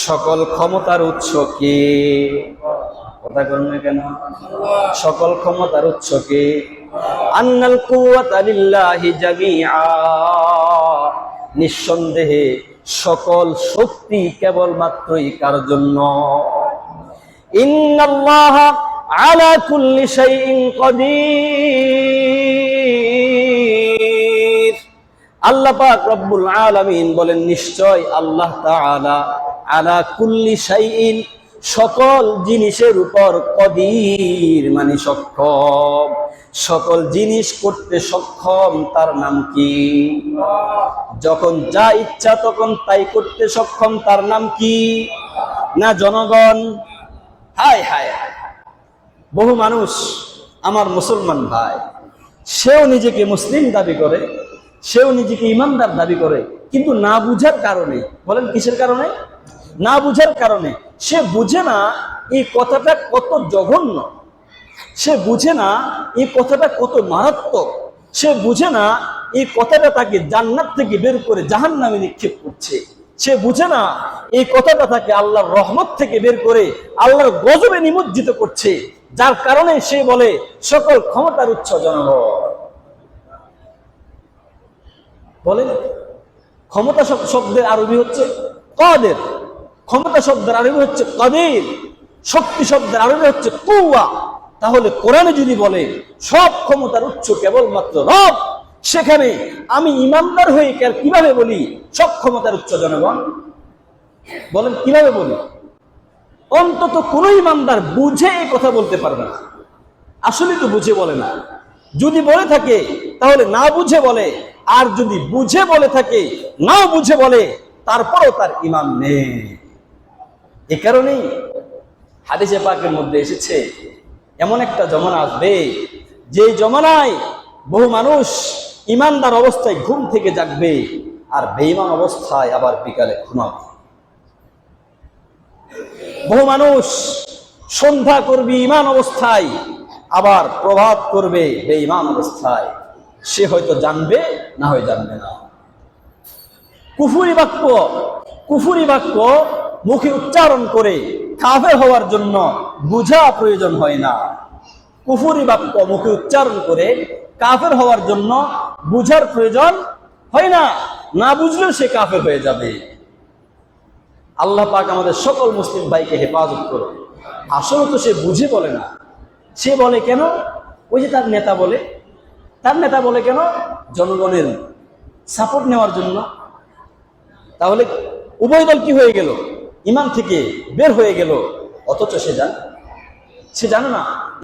সকল ক্ষমতার উৎস কে? কথা বলেন না কেন? সকল ক্ষমতার উৎস কে? আন্নাল কুওয়াতা লিল্লাহি জামিআ, নিঃসন্দেহে সকল শক্তি কেবলমাত্রই কার জন্য? ইন্নাল্লাহা আলা কুল্লি শাইইন কাদির। আল্লাহ পাক রব্বুল আলামিন বলেন, নিশ্চয় আল্লাহ তাআলা আলা কুল্লি শাইইন, সকল জিনিসের উপর কদির মানে সক্ষম, সকল জিনিস করতে সক্ষম। তার নাম কি? যখন যা ইচ্ছা তখন তাই করতে সক্ষম, তার নাম কি? না জনগণ? হায় হায় হায়, বহু মানুষ আমার মুসলমান ভাই, সেও নিজেকে মুসলিম দাবি করে, সেও নিজেকে ইমানদার দাবি করে, কিন্তু না বুঝার কারণে, বলেন কিসের কারণে? না বুঝার কারণে। সে বুঝে না এই কথাটা কত জঘন্য, সে বুঝে না এই কথাটা কত মারাত্মক, সে বুঝে না এই কথাটা তাকে জান্নাত থেকে বের করে জাহান্নামে নিক্ষেপ করছে, সে বুঝে না এই কথাটা তাকে আল্লাহর রহমত থেকে বের করে আল্লাহর গজবে নিমজ্জিত করছে, যার কারণে সে বলে সকল ক্ষমতার উৎস জনগণ। বলেন, ক্ষমতা শব্দের আরবি হচ্ছে কাদের, ক্ষমতা শব্দের আরবি হচ্ছে কাদির, শক্তি শব্দের আরবি হচ্ছে কুওয়া। তাহলে কোরআনে যদি বলে সব ক্ষমতার উৎস কেবলমাত্র রব, সেখানে আমি ইমানদার হয়ে কিভাবে বলি সব ক্ষমতার উৎস জনগণ? বলেন কিভাবে বলি? অন্তত কোন ইমানদার বুঝে এই কথা বলতে পারবে না, আসলে তো বুঝে বলে না। যদি বলে থাকে তাহলে না বুঝে বলে, আর যদি বুঝে বলে থাকে নাও বুঝে বলে, তারপরও তার ঈমান নেই। এ কারণেই হাদিসে পাকের মধ্যে এসেছে, এমন একটা জমানা আসবে যে জমানায় বহু মানুষ ঈমানদার অবস্থায় ঘুম থেকে জাগবে, আর বেঈমান অবস্থায় আবার বিকালে ঘুমাবে। বহু মানুষ সন্ধ্যা করবে ঈমান অবস্থায়, আবার প্রভাত করবে বেঈমান অবস্থায়। সে হয়তো জানবে, না হয় জানবে না। কুফুরি বাক্য মুখে উচ্চারণ করে কাফের হওয়ার জন্য বুঝা প্রয়োজন হয় না। কুফুরি বাক্য মুখে উচ্চারণ করে কাফের হওয়ার জন্য বুঝার প্রয়োজন হয় না, না বুঝলেও সে কাফের হয়ে যাবে। আল্লাহ পাক আমাদের সকল মুসলিম ভাইকে হেফাজত করুন। আসলে তো সে বুঝে বলে না, সে বলে কেন? ওই যে তার নেতা বলে, তার নেতা বলে কেন? জনগণের সাপোর্ট নেওয়ার জন্য। তাহলে উভয় দল কি হয়ে গেল? ঈমান থেকে বের হয়ে গেল, অথচ সে জানে না।